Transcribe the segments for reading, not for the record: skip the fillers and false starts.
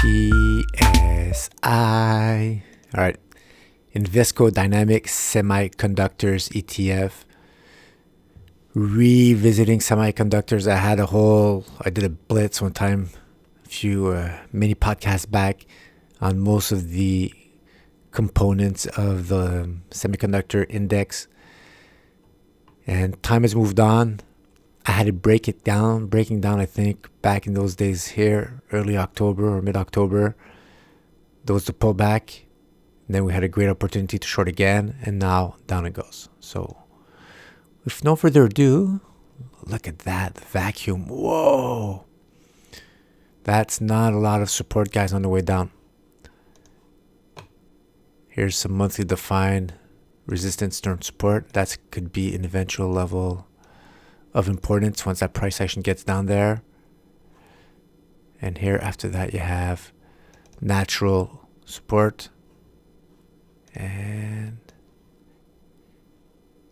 PSI. All right. Invesco Dynamic Semiconductors ETF. Revisiting semiconductors. I did a blitz one time, a few mini podcasts back on most of the components of the semiconductor index. And time has moved on. I had to breaking down, I think, back in those days here, early October or mid-October. There was the pullback. And then we had a great opportunity to short again, and now down it goes. So, with no further ado, look at that vacuum. Whoa! That's not a lot of support, guys, on the way down. Here's some monthly defined resistance term support. That could be an eventual level of importance once that price action gets down there. And here after that you have natural support. And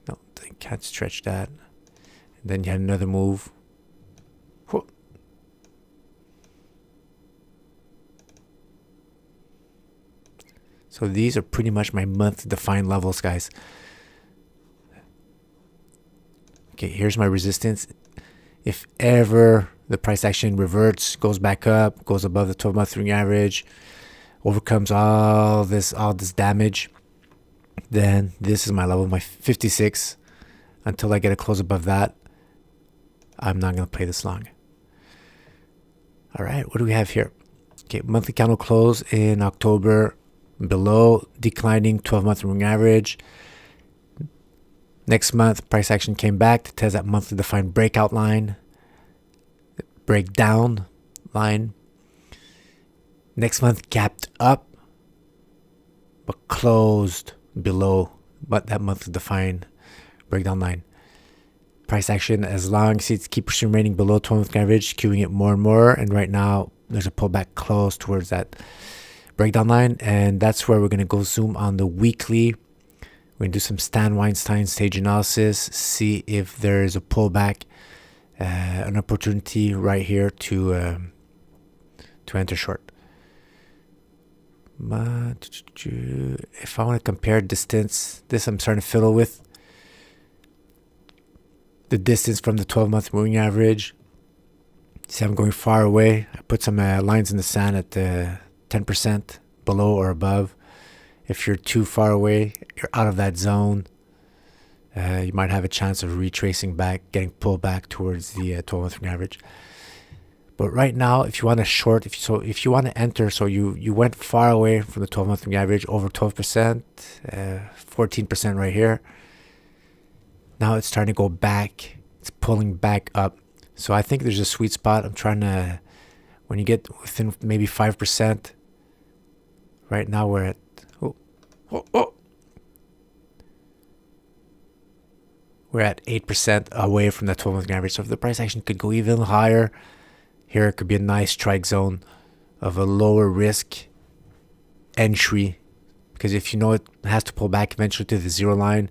no, they can't stretch that. And then you had another move. Whoa. So these are pretty much my month defined levels, guys. Okay, here's my resistance. If ever the price action reverts, goes back up, goes above the 12-month moving average, overcomes all this damage, then this is my level, my 56. Until I get a close above that, I'm not going to play this long. All right, what do we have here? Okay, monthly candle close in October, below declining 12-month moving average. Next month, price action came back to test that monthly defined breakout line, breakdown line. Next month, gapped up, but closed below that monthly defined breakdown line. Price action, as long as it keeps remaining below 12-month average, queuing it more and more. And right now, there's a pullback close towards that breakdown line. And that's where we're going to go zoom on the weekly. We're going to do some Stan Weinstein stage analysis, see if there is a pullback, an opportunity right here to enter short. If I want to compare distance, this I'm starting to fiddle with. The distance from the 12-month moving average. See, I'm going far away. I put some lines in the sand at 10% below or above. If you're too far away, you're out of that zone. You might have a chance of retracing back, getting pulled back towards the 12-month average. But right now, if you want to short, if you want to enter, so you went far away from the 12-month average, over 12%, 14% right here. Now it's starting to go back. It's pulling back up. So I think there's a sweet spot. I'm trying to, when you get within maybe 5%, right now we're at, we're at 8% away from the 12-month average. So if the price action could go even higher, here it could be a nice strike zone of a lower risk entry. Because if you know it has to pull back eventually to the zero line,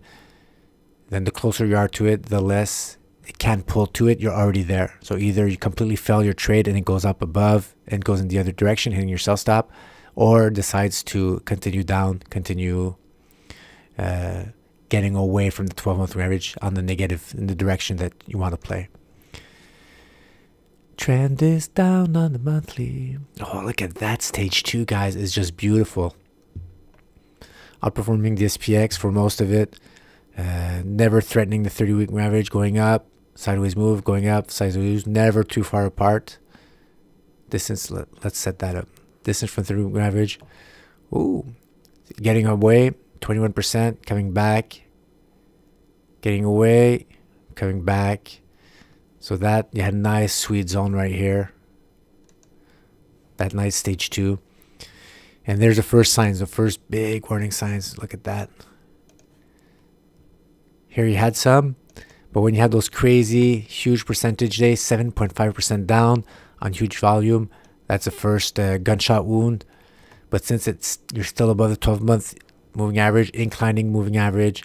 then the closer you are to it, the less it can pull to it. You're already there. So either you completely fail your trade and it goes up above and goes in the other direction, hitting your sell stop, or decides to continue down, getting away from the 12-month average on the negative in the direction that you want to play. Trend is down on the monthly. Oh, look at that stage 2, guys. It's just beautiful. Outperforming the SPX for most of it. Never threatening the 30-week average, going up, sideways move, going up, sideways move, never too far apart. Distance, let's set that up. Distance from 30-week average. Ooh, getting away, 21%, coming back. Getting away, coming back. So that, you had a nice sweet zone right here. That nice stage 2. And there's the first signs, the first big warning signs. Look at that. Here you had some, but when you had those crazy huge percentage days, 7.5% down on huge volume, that's the first gunshot wound. But since you're still above the 12-month moving average, inclining moving average,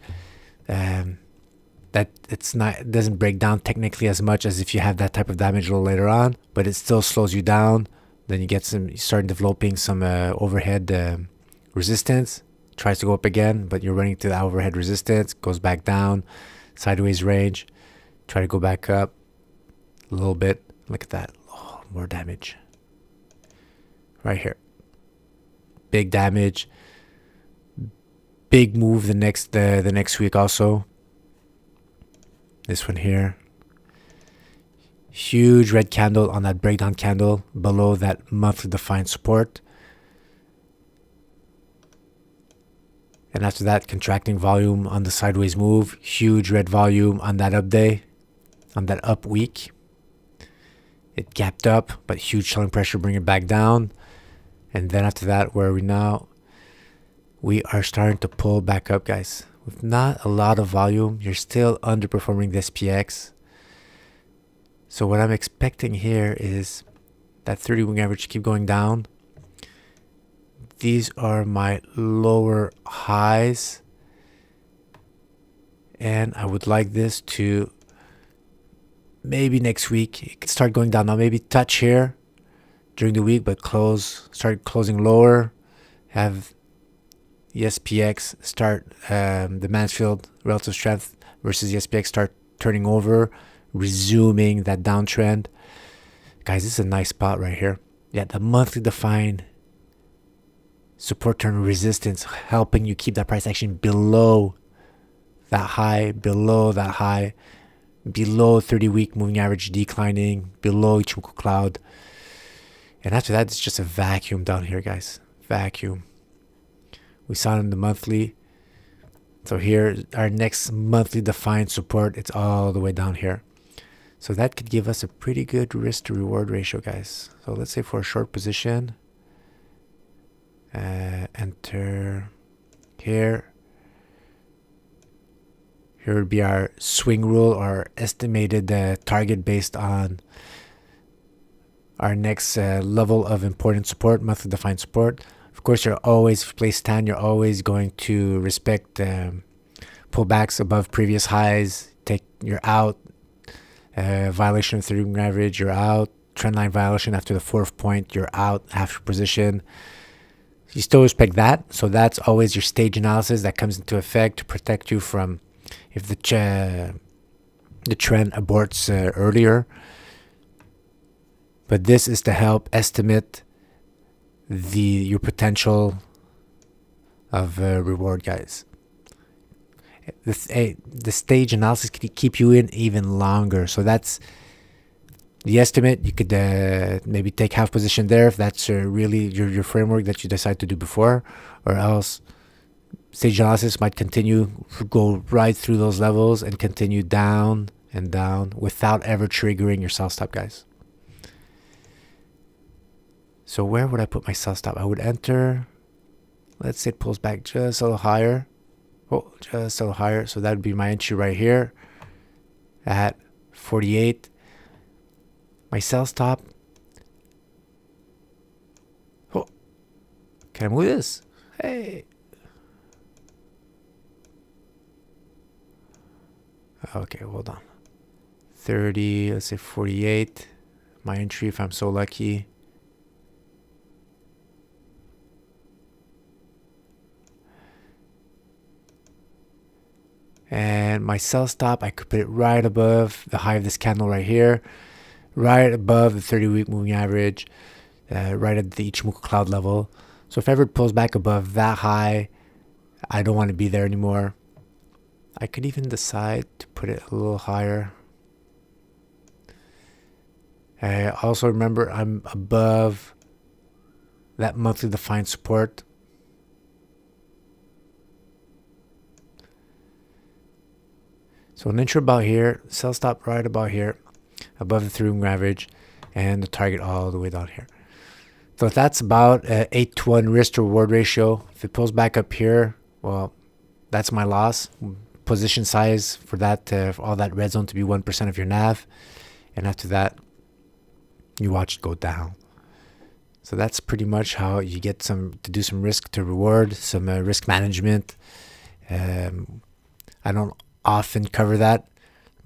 that it doesn't break down technically as much as if you have that type of damage a little later on, but it still slows you down. Then you start developing some overhead resistance. Tries to go up again, but you're running to the overhead resistance. Goes back down, sideways range. Try to go back up a little bit. Look at that. Oh, more damage. Right here. Big damage. Big move the next week also. This one here. Huge red candle on that breakdown candle below that monthly defined support. And after that, contracting volume on the sideways move. Huge red volume on that up day, on that up week. It gapped up, but huge selling pressure, bring it back down. And then after that, where are we now? We are starting to pull back up, guys. With not a lot of volume, you're still underperforming the SPX. So what I'm expecting here is that 30 moving average keep going down. These are my lower highs. And I would like this to maybe next week, it could start going down. Now maybe touch here during the week, but start closing lower. Have the SPX start, the Mansfield relative strength versus the SPX start turning over, resuming that downtrend. Guys, this is a nice spot right here. Yeah, the monthly defined support turn resistance, helping you keep that price action below that high, below 30-week moving average declining, below Ichimoku cloud. And after that, it's just a vacuum down here, guys. Vacuum. We saw it in the monthly. So here, our next monthly defined support, it's all the way down here. So that could give us a pretty good risk to reward ratio, guys. So let's say for a short position, enter here. Here would be our swing rule, our estimated target based on our next level of important support, monthly defined support. Of course, you're always, if you play stand, you're always going to respect pullbacks above previous highs. You're out. Violation of 30 moving average, you're out. Trendline violation after the fourth point, you're out after position. You still respect that. So that's always your stage analysis that comes into effect to protect you from if the trend aborts earlier. But this is to help estimate your potential of reward, guys. The stage analysis can keep you in even longer. So that's the estimate. You could maybe take half position there if that's really your framework that you decide to do before, or else stage analysis might continue, go right through those levels and continue down and down without ever triggering your sell stop, guys. So where would I put my sell stop? I would enter, let's say it pulls back just a little higher. Oh, just a little higher. So that would be my entry right here at 48. My sell stop. Oh, can I move this? Hey. Okay, hold on. 30, let's say 48. My entry if I'm so lucky. And my sell stop, I could put it right above the high of this candle right here, right above the 30-week moving average, right at the Ichimoku cloud level. So if ever it pulls back above that high, I don't want to be there anymore. I could even decide to put it a little higher. Also remember, I'm above that monthly defined support. So an entry about here, sell stop right about here, above the 3-week average, and the target all the way down here. So that's about 8-to-1 risk to reward ratio. If it pulls back up here, well, that's my loss. Position size for that, for all that red zone to be 1% of your NAV. And after that, you watch it go down. So that's pretty much how you get to do some risk to reward, some risk management. I don't often cover that,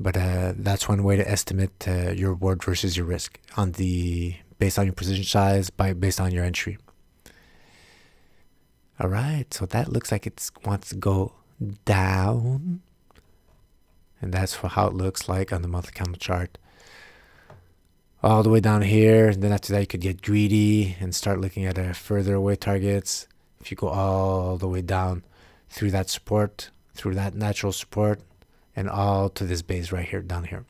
but that's one way to estimate your reward versus your risk on the based on your position size, based on your entry. All right, so that looks like it wants to go down. And that's how it looks like on the monthly candle chart. All the way down here. And then after that, you could get greedy and start looking at further away targets. If you go all the way down through that support, through that natural support, and all to this base right here, down here.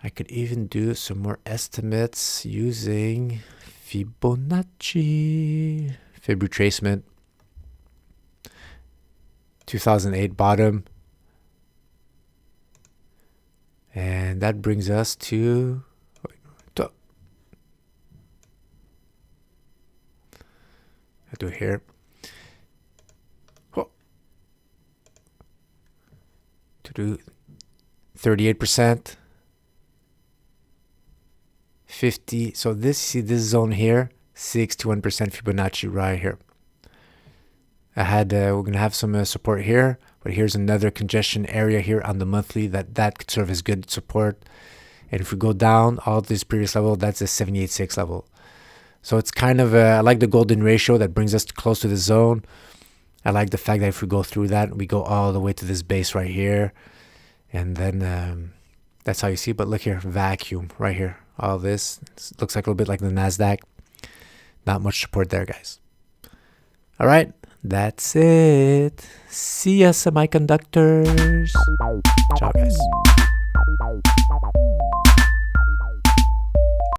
I could even do some more estimates using Fibonacci. Fib retracement. 2008 bottom. And that brings us to... I'll do it here. Oh. To do 38%. 50. So see this zone here, 61% Fibonacci right here. We're gonna have some support here, but here's another congestion area here on the monthly that could serve as good support. And if we go down all this previous level, that's a 78.6 level. So it's kind of I like the golden ratio that brings us close to the zone. I like the fact that if we go through that, we go all the way to this base right here, and then that's how you see. But look here, vacuum right here. All this looks like a little bit like the Nasdaq. Not much support there, guys. All right, that's it. See ya, semiconductors. Ciao, guys.